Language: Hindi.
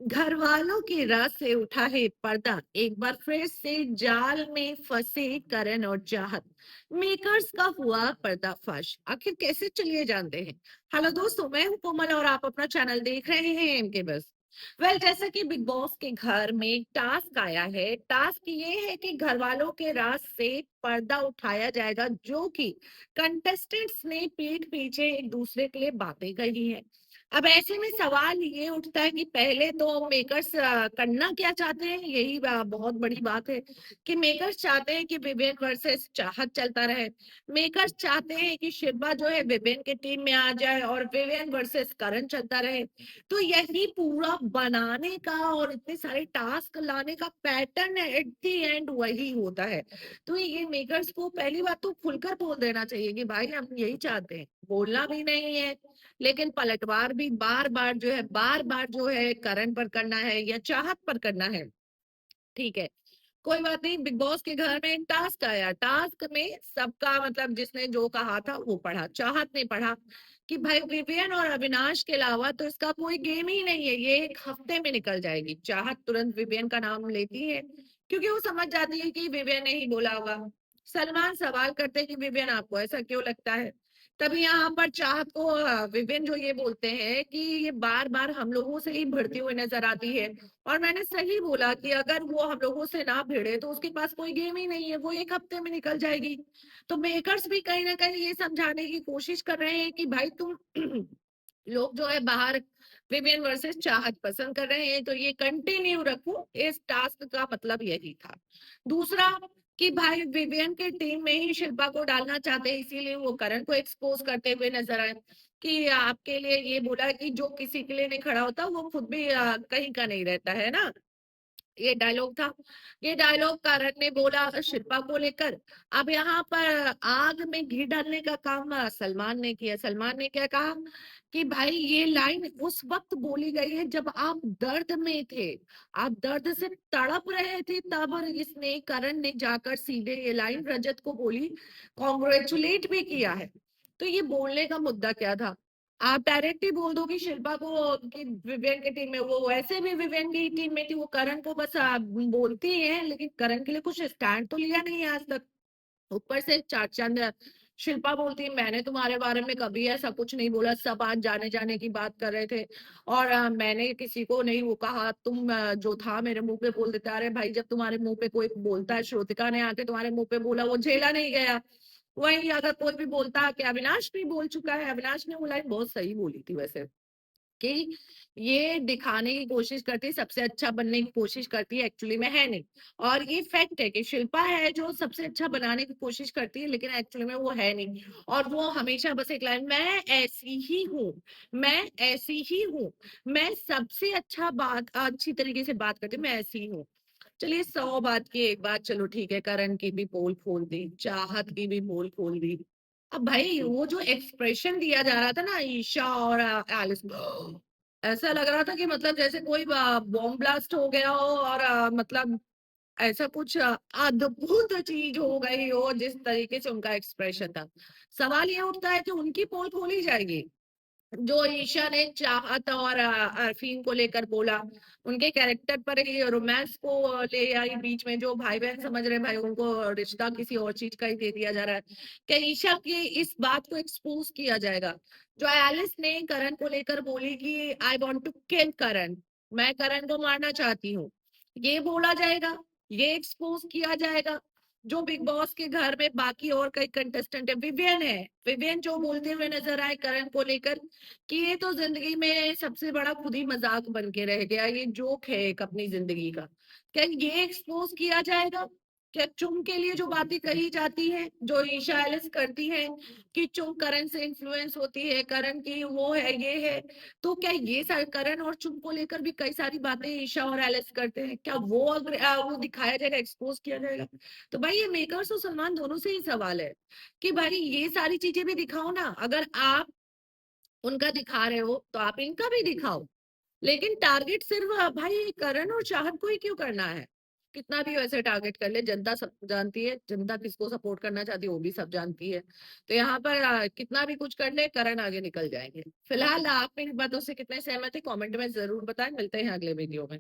घर वालों की राह से उठा है पर्दा, एक बार फिर से जाल में फंसे करण और चाहत। मेकर्स का हुआ पर्दाफाश, आखिर कैसे, चलिए जानते हैं। हेलो दोस्तों, मैं हूं कोमल और आप अपना चैनल देख रहे हैं एमके बस। जैसा कि बिग बॉस के घर में एक टास्क आया है। टास्क ये है कि घर वालों के राज से पर्दा उठाया जाएगा, जो कि कंटेस्टेंट्स ने पीठ पीछे एक दूसरे के लिए बातें कही है। अब ऐसे में सवाल ये उठता है कि पहले तो मेकर्स करना क्या चाहते हैं, यही बहुत बड़ी बात है कि मेकर्स चाहते हैं कि विवेक वर्सेस चाहत चलता रहे। मेकर्स चाहते हैं कि शिल्पा जो है विवेन के टीम में आ जाए और विवेन वर्सेस करण चलता रहे। तो यही पूरा बनाने का और इतने सारे टास्क लाने का पैटर्न एट द एंड वही होता है। तो ये मेकर्स को पहली बात तो खुलकर बोल देना चाहिए कि भाई हम यही चाहते हैं, बोलना भी नहीं है, लेकिन पलटवार भी बार बार जो है करण पर करना है या चाहत पर करना है। ठीक है, कोई बात नहीं। बिग बॉस के घर में एक टास्क आया, टास्क में सबका मतलब जिसने जो कहा था वो पढ़ा, चाहत ने पढ़ा कि भाई विवियन और अविनाश के अलावा तो इसका कोई गेम ही नहीं है, ये एक हफ्ते में निकल जाएगी। चाहत तुरंत विवियन का नाम लेती है क्योंकि वो समझ जाती है कि विवियन ने ही बोला होगा। सलमान सवाल करते हैं कि विवियन आपको ऐसा क्यों लगता है। तभी यहाँ पर चाहत को विवियन जो ये बोलते हैं कि ये बार बार हम लोगों से ही भिड़ती हुई नजर आती है। और मैंने सही बोला कि अगर वो हम लोगों से ना भिड़े तो उसके पास कोई गेम ही नहीं है, वो एक हफ्ते में निकल जाएगी। तो मेकर्स भी कहीं ना कहीं ये समझाने की कोशिश कर रहे हैं कि भाई तुम लोग जो है बाहर विवियन वर्सेस चाहत पसंद कर रहे हैं, तो ये कंटिन्यू रखो, इस टास्क का मतलब यही था। दूसरा कि भाई विवियन के टीम में ही शिल्पा को डालना चाहते हैं, इसीलिए वो करण को एक्सपोज करते हुए नजर आए कि आपके लिए ये बोला कि जो किसी के लिए नहीं खड़ा होता वो खुद भी कहीं का नहीं रहता है ना। ये डायलॉग था। ये डायलॉग करण ने बोला शिल्पा को लेकर। अब यहाँ पर आग में घी डालने का काम सलमान ने किया। सलमान ने क्या कहा कि भाई ये लाइन उस वक्त बोली गई है जब आप दर्द में थे, आप दर्द से तड़प रहे थे, तब इसने करण ने जाकर सीधे ये लाइन रजत को बोली, कॉन्ग्रेचुलेट भी किया है। तो ये बोलने का मुद्दा क्या था। आप डायरेक्ट ही बोल दो कि शिल्पा को कि विवेन की टीम में, वो वैसे भी विवेन की टीम में थी, वो करण को बस बोलती है, लेकिन करण के लिए कुछ स्टैंड तो लिया नहीं है आज तक। ऊपर से चार चांद शिल्पा बोलती है मैंने तुम्हारे बारे में कभी ऐसा कुछ नहीं बोला, सब आज जाने जाने की बात कर रहे थे और मैंने किसी को नहीं वो कहा, तुम जो था मेरे मुंह पे बोल देते। अरे भाई, जब तुम्हारे मुंह पे कोई बोलता है, श्रुतिका ने आके तुम्हारे मुंह पे बोला, वो झेला नहीं गया। वही अगर कोई भी बोलता कि अविनाश भी बोल चुका है, अविनाश ने वो लाइन बहुत सही बोली थी वैसे, कि ये दिखाने की कोशिश करती है, सबसे अच्छा बनने की कोशिश करती है, एक्चुअली में है नहीं। और ये फैक्ट है कि शिल्पा है जो सबसे अच्छा बनाने की कोशिश करती है, लेकिन एक्चुअली में वो है नहीं। और वो हमेशा बस एक लाइन, मैं ऐसी ही हूँ, मैं ऐसी ही हूँ, मैं सबसे अच्छी तरीके से बात करती हूँ, मैं ऐसी ही हूँ। चलिए, 100 बात की एक बात, चलो ठीक है, करण की भी पोल खोल दी, चाहत की भी पोल खोल दी। अब भाई वो जो एक्सप्रेशन दिया जा रहा था ना ईशा और एलिस, ऐसा लग रहा था कि मतलब जैसे कोई बॉम्ब ब्लास्ट हो गया हो और मतलब ऐसा कुछ अद्भुत चीज हो गई हो, जिस तरीके से उनका एक्सप्रेशन था। सवाल ये उठता है कि उनकी पोल खोली जाएगी। जो ईशा ने चाहत और अरफीन को लेकर बोला, उनके कैरेक्टर पर ही रोमांस को ले आई बीच में, जो भाई बहन समझ रहे हैं भाई उनको रिश्ता किसी और चीज का ही दे दिया जा रहा है। क्या ईशा की इस बात को एक्सपोज किया जाएगा। जो एलिस ने करण को लेकर बोली कि आई वॉन्ट टू किल करण, मैं करण को मारना चाहती हूँ, ये बोला जाएगा, ये एक्सपोज किया जाएगा। जो बिग बॉस के घर में बाकी और कई कंटेस्टेंट है, विवियन है, विवियन जो बोलते हुए नजर आए करण को लेकर कि ये तो जिंदगी में सबसे बड़ा खुद ही मजाक बन के रह गया, ये जोक है एक अपनी जिंदगी का। क्या ये एक्सपोज किया जाएगा। क्या चुम के लिए जो बातें कही जाती है, जो ईशा एलिस करती है कि चुम करण से इन्फ्लुएंस होती है, करण की वो है ये है, तो क्या ये सारे करण और चुम को लेकर भी कई सारी बातें ईशा और एलिस करते हैं, क्या वो अगर वो दिखाया जाएगा, एक्सपोज किया जाएगा। तो भाई ये मेकर्स और सलमान दोनों से ही सवाल है कि भाई ये सारी चीजें भी दिखाओ ना। अगर आप उनका दिखा रहे हो तो आप इनका भी दिखाओ, लेकिन टारगेट सिर्फ भाई करण और चाहत को ही क्यों करना है। कितना भी वैसे टारगेट कर ले, जनता सब जानती है, जनता किसको सपोर्ट करना चाहती है वो भी सब जानती है। तो यहाँ पर कितना भी कुछ कर ले, करण आगे निकल जाएंगे। फिलहाल आप मेरी बातों से कितने सहमत है, कमेंट में जरूर बताएं। मिलते हैं अगले वीडियो में।